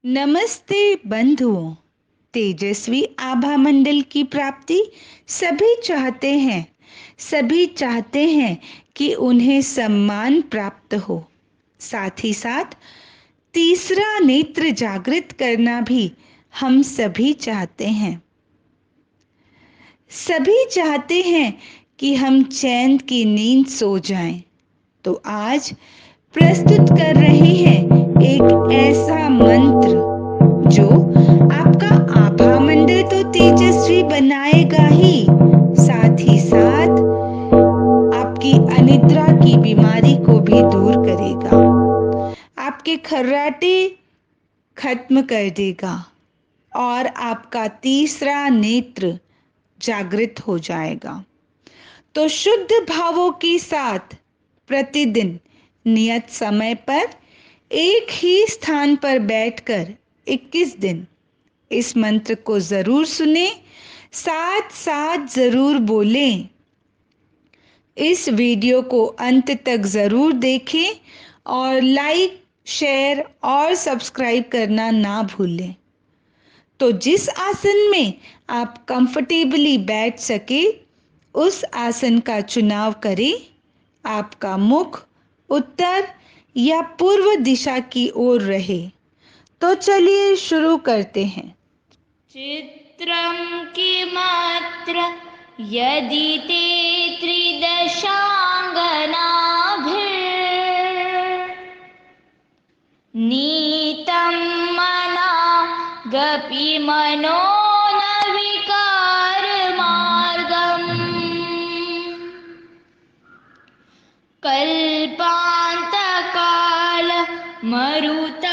नमस्ते बंधुओं। तेजस्वी आभा मंडल की प्राप्ति सभी चाहते हैं कि उन्हें सम्मान प्राप्त हो। साथ ही साथ तीसरा नेत्र जागृत करना भी हम सभी चाहते हैं। सभी चाहते हैं कि हम चैन की नींद सो जाएं। तो आज प्रस्तुत कर रहे हैं एक ऐसा मंत्र जो आपका आभा मंडल तो तेजस्वी बनाएगा ही, साथ ही साथ आपकी अनिद्रा की बीमारी को भी दूर करेगा, आपके खर्राटे खत्म कर देगा और आपका तीसरा नेत्र जागृत हो जाएगा। तो शुद्ध भावों के साथ प्रतिदिन नियत समय पर एक ही स्थान पर बैठकर 21 दिन इस मंत्र को जरूर सुने, साथ साथ जरूर बोलें। इस वीडियो को अंत तक जरूर देखें और लाइक, शेयर और सब्सक्राइब करना ना भूलें। तो जिस आसन में आप कंफर्टेबली बैठ सके उस आसन का चुनाव करें। आपका मुख उत्तर या पूर्व दिशा की ओर रहे। तो चलिए शुरू करते हैं। चित्रं किमत्र यदि ते त्रिदशाङ्गनाभिर्नीतं मना गपि मनो न विकारमार्गम् कल्पान्तकाल मरुताचलिताचलेन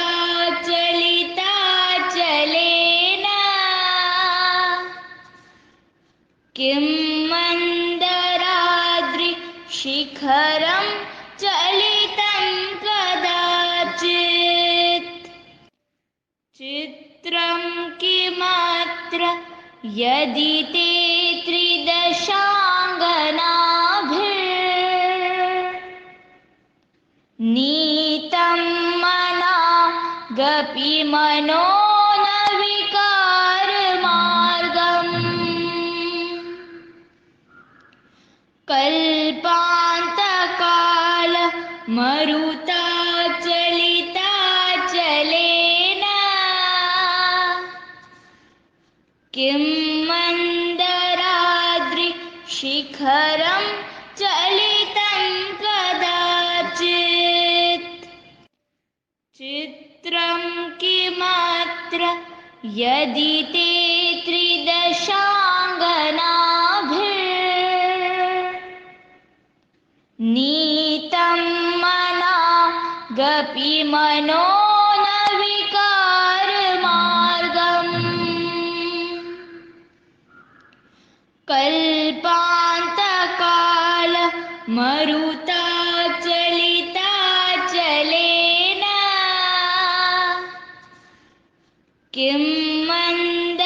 किं मन्दराद्रिशिखरं चलितं कदाचित् चित्रं किमत्र यदि ते त्रिदशाङ्गनाभिर्नीतं मना गपि मनो न विकारमार्गम् कल्पान्तकाल मरुताचलिताचलेन किं मन्दराद्रिशिखरं चलितं कदाचित् चित्रं किमत्र यदि ते त्रिदशाङ्गनाभिर्नीतं मना गपि मनो न विकारमार्गम् कल्पान्तकाल मरुताचलिताचलेन किं मन्दराद्रिशिखरं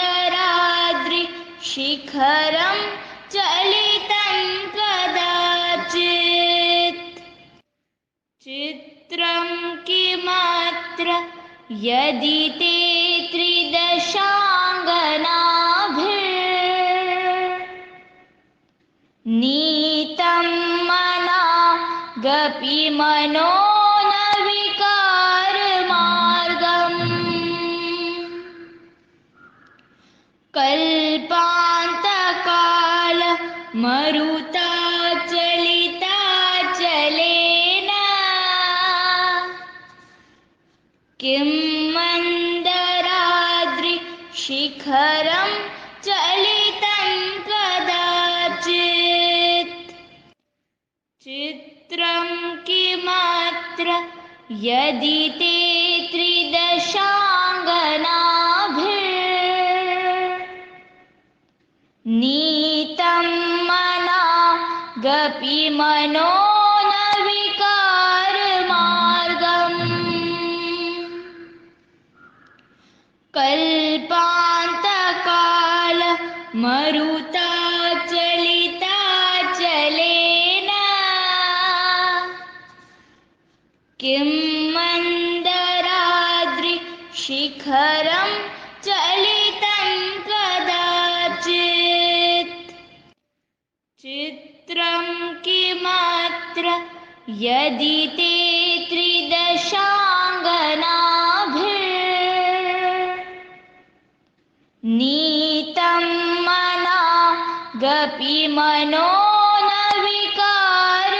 चलितं कदाचित् चित्रं किमत्र यदि ते त्रिदशाङ्गनाभिर्नीतं मना गपि मनो न विकारमार्गम् कल्पान्तकाल मरुताचलिताचलेन किं मन्दराद्रिशिखरं चलितं कदाचित् चित्रं किमत्र यदि ते त्रिदशाङ्गनाभिर्नीतं मना गपि मनो न विकारमार्गम् कल्पान्तकाल मरुताचलिताचलेन किं मन्दराद्रिशिखरं शिखरं चलितं कदाचित् चित्रं किमत्र यदि ते त्रिदशाङ्गनाभिर्नीतं मना गपिमनो न विकारमार्गम्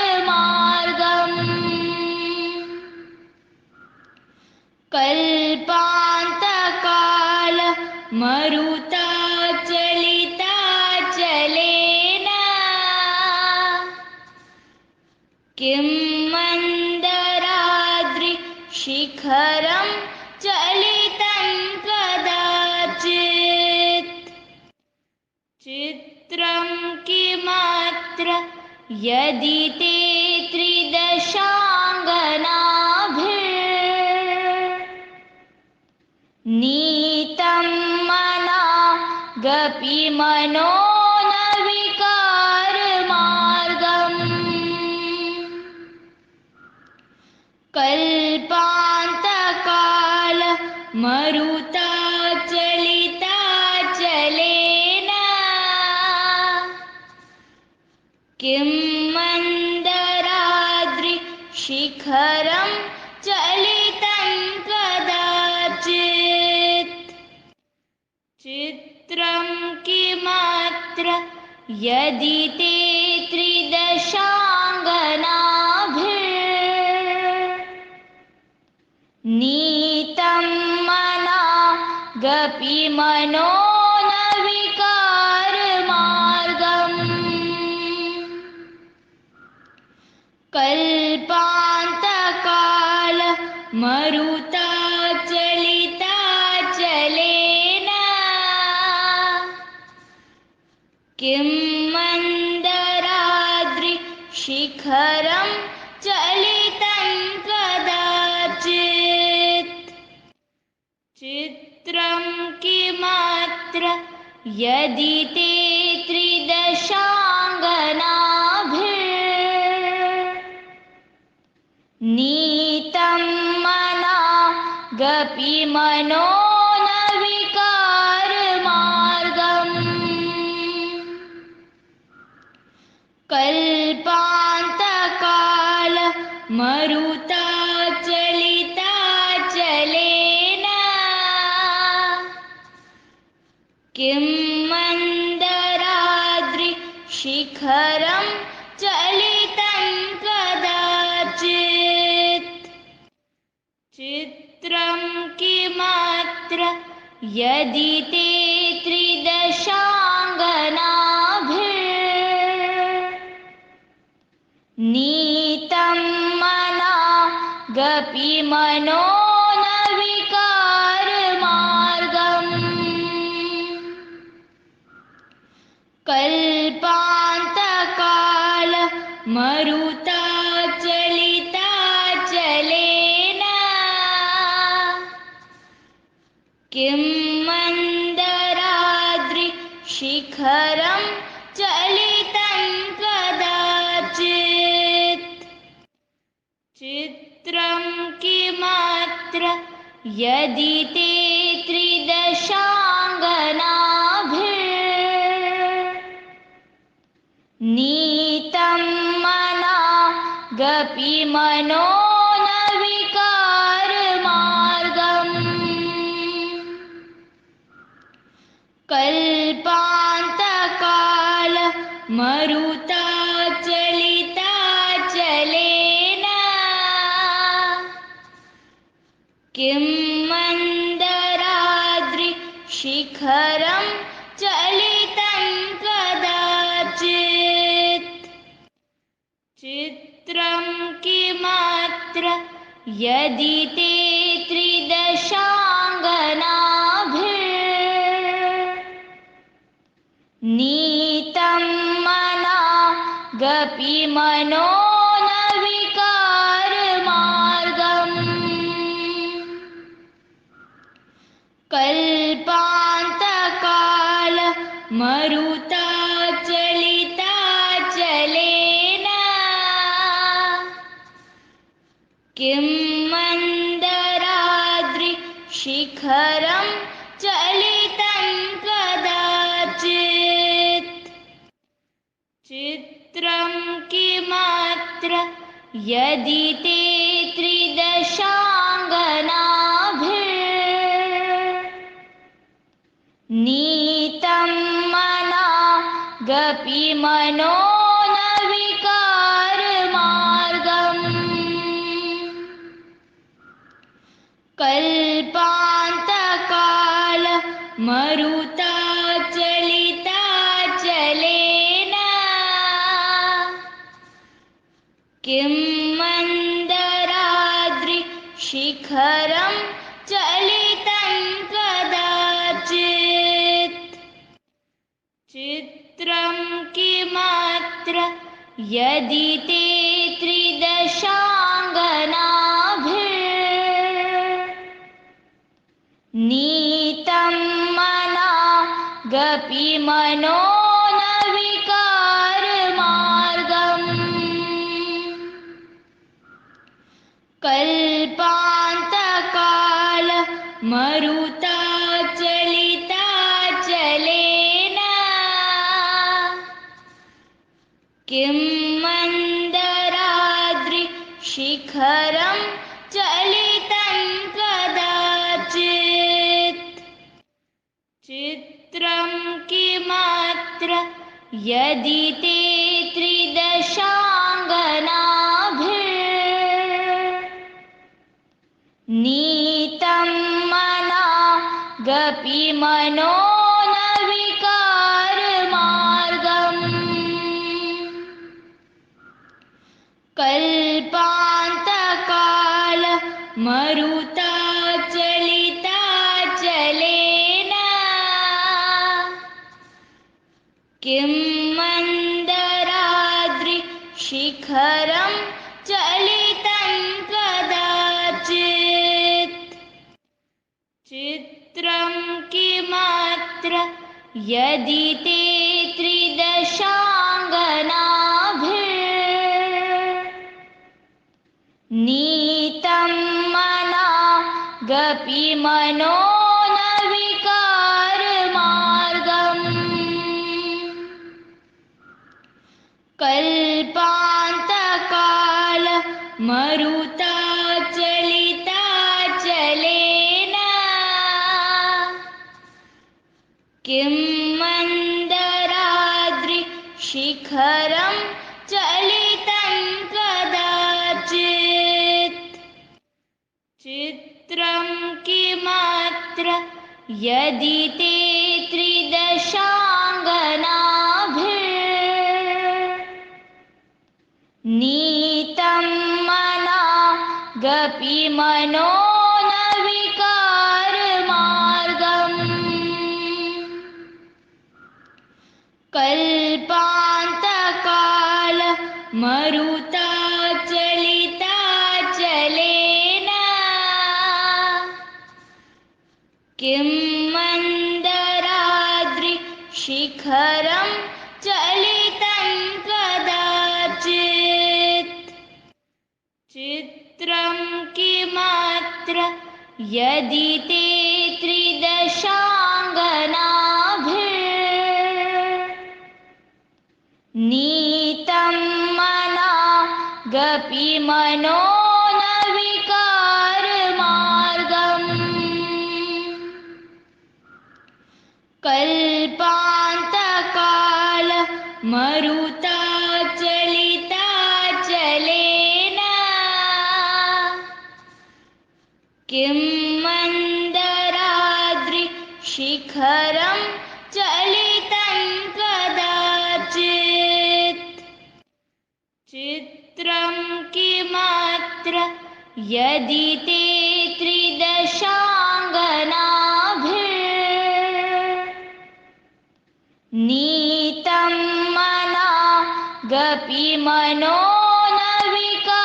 कल्पान्तकाल मरुताचलिताचलेन किं मन्दराद्रिशिखरं चलितं कदाचित् चित्रं किमत्र यदि ते त्रिदशाङ्गनाभिर्नीतं मना गपिमनो न विकारमार्गम् कल्पान्तकाल मरुताचलिताचलेन किं मन्दराद्रिशिखरं चलितं कदाचित् चित्रं किमत्र यदि ते त्रिदशाङ्गनाभिर्नीतं मना गपिमनो न विकारमार्गम् कल्पान्तकाल मरुताचलिताचलेन किं मन्दराद्रिशिखरं चलितं कदाचित् चित्रं किमत्र यदि ते त्रिदशाङ्गनाभिर्नीतं मना गपिमनो न विकारमार्गम् कल्पान्तकाल मरुताचलिताचलेन किं मन्दराद्रिशिखरं चलितं कदाचित् चित्रं किमत्र यदि ते त्रिदशाङ्गनाभिर्नीतं मना गपिमनो न विकारमार्गम् कल्पान्तकाल मरुताचलिताचलेन किं मन्दराद्रिशिखरं चलितं कदाचित् चित्रं किमत्र यदि ते त्रिदशाङ्गनाभिर्नीतं मना गपिमनो न विकारमार्गम् कल्पान्तकाल मरुताचलिताचलेन किं मन्दराद्रिशिखरं चलितं कदाचित् चित्रं किमत्र यदि ते त्रिदशाङ्गनाभिर्नीतं मना गपिमनो न विकारमार्गम् कल्पान्तकाल मरुताचलिताचलेन किं मन्दराद्रिशिखरं शिखरं चलितं कदाचित् चित्रं किमत्र यदि ते त्रिदशाङ्गनाभिर्नीतं मना गपिमनो न विकारमार्गम् कल्पान्तकाल मरुताचलिताचलेन किं मन्दराद्रिशिखरं चलितं कदाचित् चित्रं किमत्र यदि ते त्रिदशाङ्गनाभिर्नीतं मना गपिमनो न विकारमार्गम् कल्पान्तकाल मरुताचलिताचलेन किं मन्दराद्रिशिखरं चलितं कदाचित् चित्रं किमत्र यदि ते त्रिदशाङ्गनाभिर्नीतं मना गपिमनो न विकारमार्गम् कल्पान्तकाल मरुताचलिताचलेन किं मन्दराद्रिशिखरं चलितं कदाचित् चित्रं किमत्र यदि ते त्रिदशाङ्गनाभिर्नीतं मना गपिमनो न विकारमार्गम् कल्पान्तकाल मरुताचलिताचलेन किं मन्दराद्रिशिखरं चलितं कदाचित् चित्रं किमत्र यदि ते त्रिदशाङ्गनाभिर्नीतं मना गपिमनो न विकारमार्गम् कल्पान्तकाल मरुताचलिताचलेन किं मन्दराद्रिशिखरं चलितं कदाचित् चित्रं किमत्र यदि ते त्रिदशाङ्गनाभिर्नीतं मना गपिमनो न विकारमार्गम् कल्पान्तकाल मरुताचलिताचलेन किं मन्दराद्रिशिखरं चलितं कदाचित् चित्रं किमत्र यदि ते त्रिदशाङ्गनाभिर्नीतं मना गपिमनो न विकारमार्गम्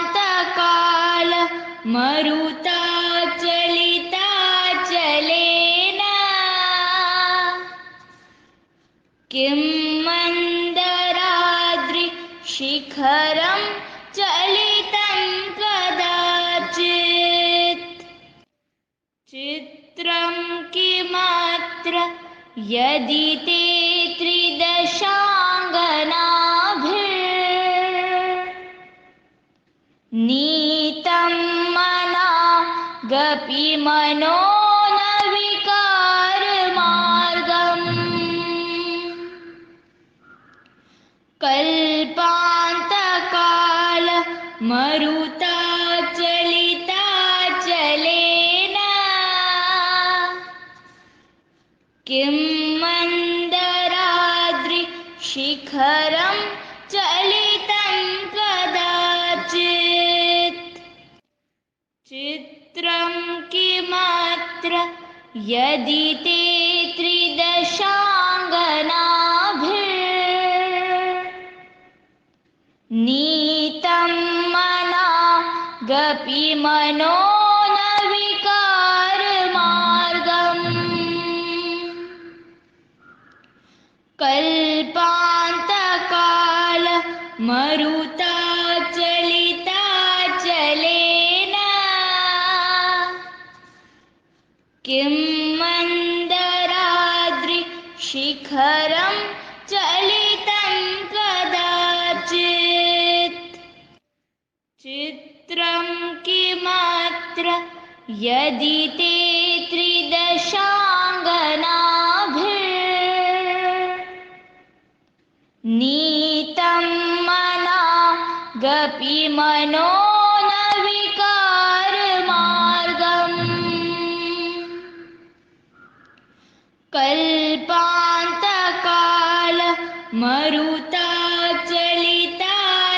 कल्पान्तकाल मरुताचलिताचलेन किं मन्दराद्रिशिखरं शिखरं चलितं कदाचित् चित्रं किमत्र यदि ते त्रिदशाङ्गनाभिर्नीतं मनागपि मनो न विकारमार्गम् कल्पान्तकालमरुताचलिताचलेन किं मन्दराद्रिशिखरं चलितं कदाचित् चित्रं किमत्र यदि ते त्रिदशाङ्गनाभिर्नीतं मनागपि मनो न विकारमार्गम् कल्पान्तकालमरुताचलिताचलेन किं मन्दराद्रिशिखरं चलितं कदाचित् चित्रं किमत्र यदि ते त्रिदशाङ्गनाभिर्नीतं मनागपि मनो न विकारमार्गम्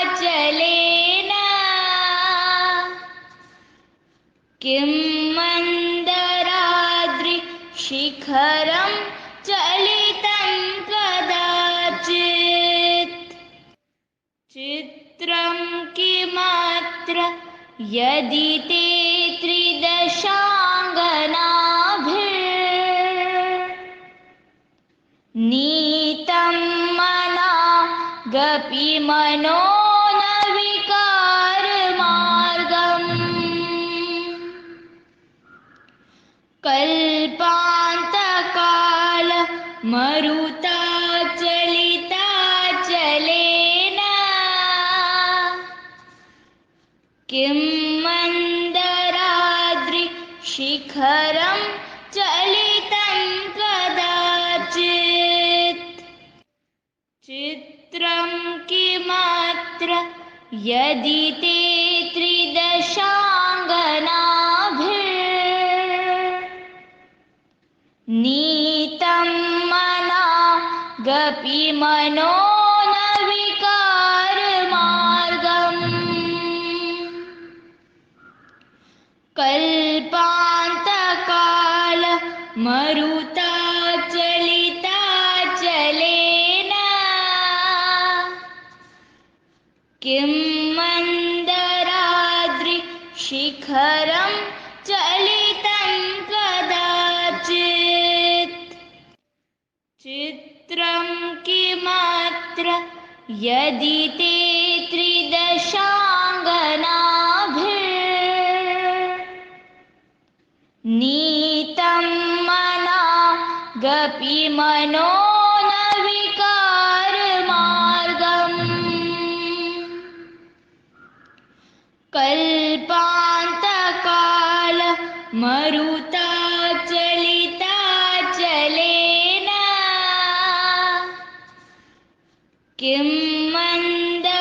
कल्पान्तकालमरुताचलिताचलेन किं मन्दराद्रिशिखरं चलितं कदाचित् चित्रं किमत्र यदि ते त्रिदशाङ्गनाभिर्नीतं मनागपि मनो न विकारमार्गम् कल्पान्तकालमरुताचलिताचलेन किं मन्दराद्रिशिखरं चलितं कदाचित् चित्रं किमत्र यदि ते त्रिदशाङ्गनाभिर्नीतं मनागपि मनो न विकारमार्गम् कल्पान्तकालमरुताचलिताचलेन किं मन्दराद्रिशिखरं चलितं कदाचित् चित्रं किमत्र यदि ते त्रिदशाङ्गनाभिर्नीतं मनागपि मनो न विकारमार्गम् कल्पान्तकालमरुताचलिताचलेन किं मन्दराद्रिशिखरं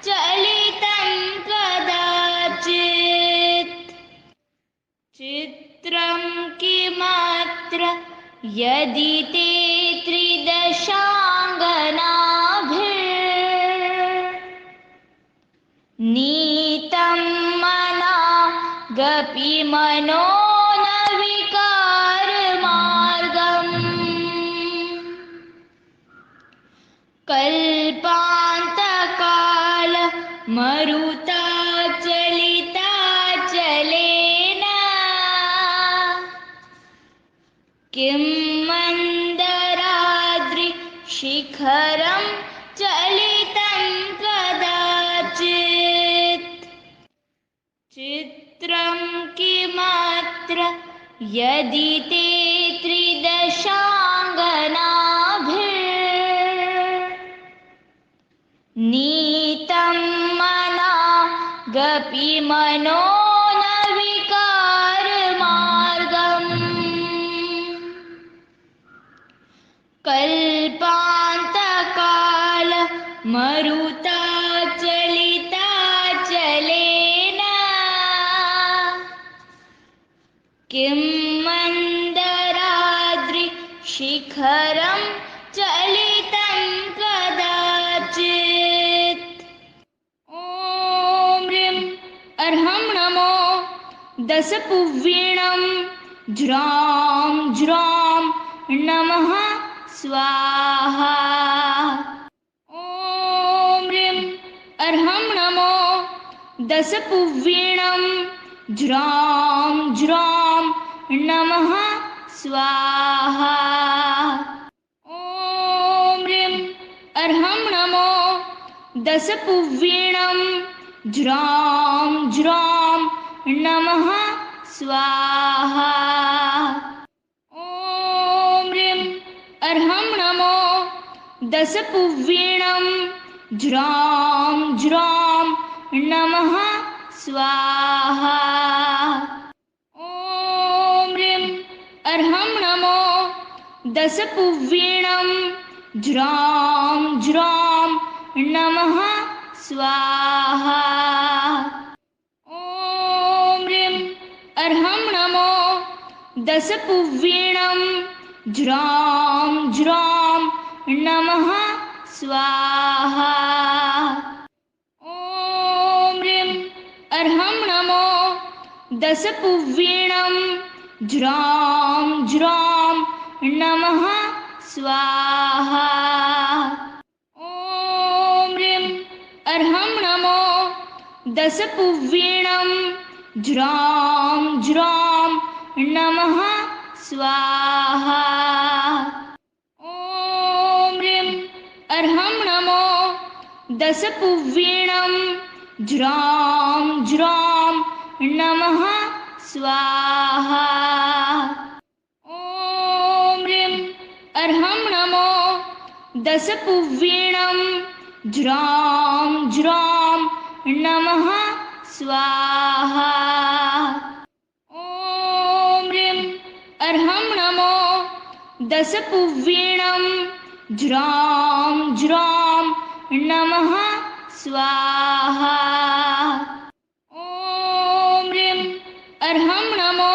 चलितं कदाचित् चित्रं किमत्र यदि ते त्रिदशाङ्गनाभिर्नीतं मनागपि मनो न विकारमार्गम् कल्पान्तकालमरुताचलिताचलेन किं मन्दराद्रिशिखरं चलितं कदाचित् चित्रं किमत्र यदि ते त्रिदशाङ्गनाभिर्नीतं मनागपि मनो न विकारमार्गम् कल्पान्तकाल मरुताचलिताचलेन किं मन्दराद्रिशिखरं चलितं कदाचित् ॐ ह्रीं अर्हं नमो दशपुवीणं ज्रां ज्रां नमः स्वाहा ॐ ह्रीं अर्हं नमो दशपुवीणं ज्रां ज्रां नमः स्वाहा ॐ ह्रीं अर्हं नमो दशपुवीणं ज्रां ज्रां नमः स्वाहा ॐ ह्रीं अर्हं नमो दशपुवीणं ज्रां ज्रां नमः स्वाहा ॐ ह्रीं अर्हं नमो दशपुवीणं ज्रां ज्रां नमः स्वाहा ॐ ह्रीं अर्हं नमो दशपुवीणं ज्रां ज्रां नमः स्वाहा ॐ ह्रीं अर्हं नमो दशपुवीणं ज्रां ज्रां नमः स्वाहा ॐ ह्रीं अर्हं नमो दशपुवीणं ज्रां ज्रां नमः स्वाहा ॐ ह्रीं अर्हं नमो दशपुवीणं ज्रां ज्रां नमः स्वाहा ॐ ह्रीं अर्हं नमो दशपुवीणं ज्रां ज्रां नमः स्वाहा ॐ ह्रीं अर्हं नमो दशपुवीणं ज्रां ज्रां नमः स्वाहा ॐ ह्रीं अर्हं नमो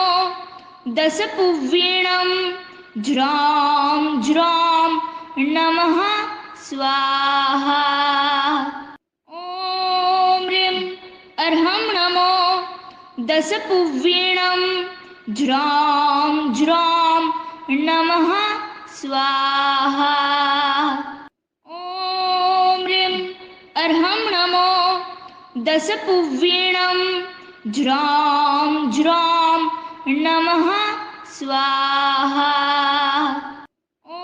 दशपुवीणं ज्रां ज्रां नमः स्वाहा ॐ ह्रीं अर्हं नमो दशपुवीणं ज्रां ज्रां नमः स्वाहा ॐ ह्रीं अर्हं नमो दशपुवीणं ज्रां ज्रां नमः स्वाहा ॐ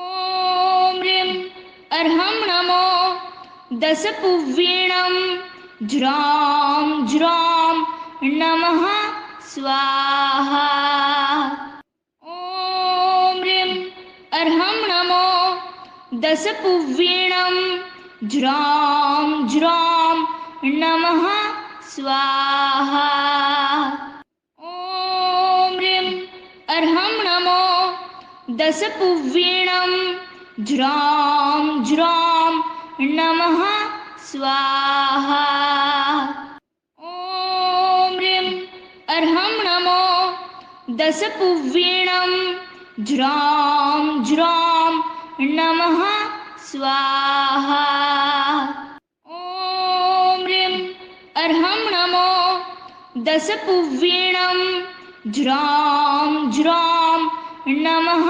ह्रीं अर्हं नमो दशपुवीणं ज्रां ज्रां नमः स्वाहा ॐ ह्रीं अर्हं नमो दशपुवीणं ज्रां ज्रां नमः स्वाहा ॐ ह्रीं अर्हं नमो दशपुवीणं ज्रां ज्रां नमः स्वाहा ॐ ह्रीं अर्हं नमो दशपुवीणं ज्रां ज्रां नमः स्वाहा ॐ ह्रीं अर्हं नमो दशपुवीणं ज्रां ज्रां नमः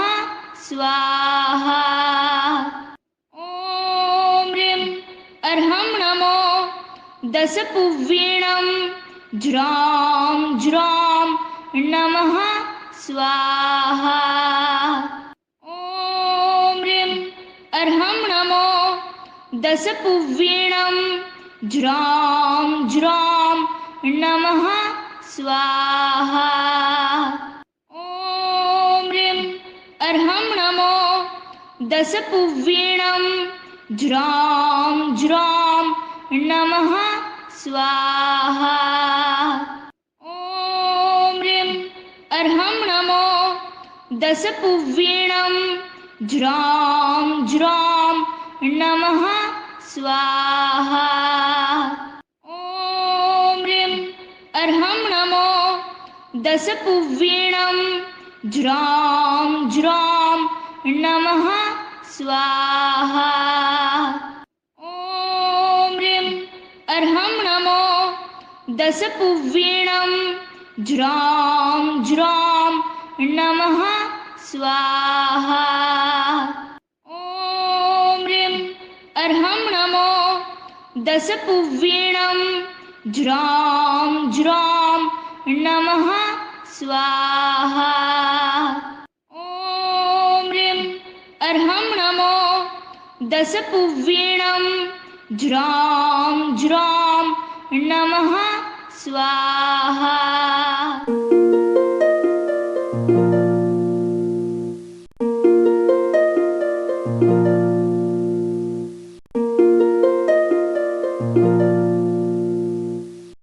स्वाहा ॐ ह्रीं अर्हं नमो दशपुवीणं ज्रां ज्रां नमः स्वाहा ॐ ह्रीं अर्हं नमो दशपुवीणं ज्रां ज्रां नमः स्वाहा। ॐ ह्रीं अर्हं नमो दशपुवीणं ज्रां ज्रां नमः स्वाहा। ॐ ह्रीं अर्हं नमो दशपुवीणं ज्रां ज्रां नमः स्वाहा। ॐ ह्रीं अर्हं नमो दशपुवीणं ज्रां ज्रां नमः स्वाहा। ॐ ह्रीं अर्हं नमो दशपुवीणं ज्रां ज्रां नमः स्वाहा। ॐ ह्रीं अर्हं नमो दशपुवीणं ज्रां ज्रां नमः स्वाहा। ॐ ह्रीं अर्हं नमो दशपुवीणं ज्रां ज्रां नमः स्वाहा।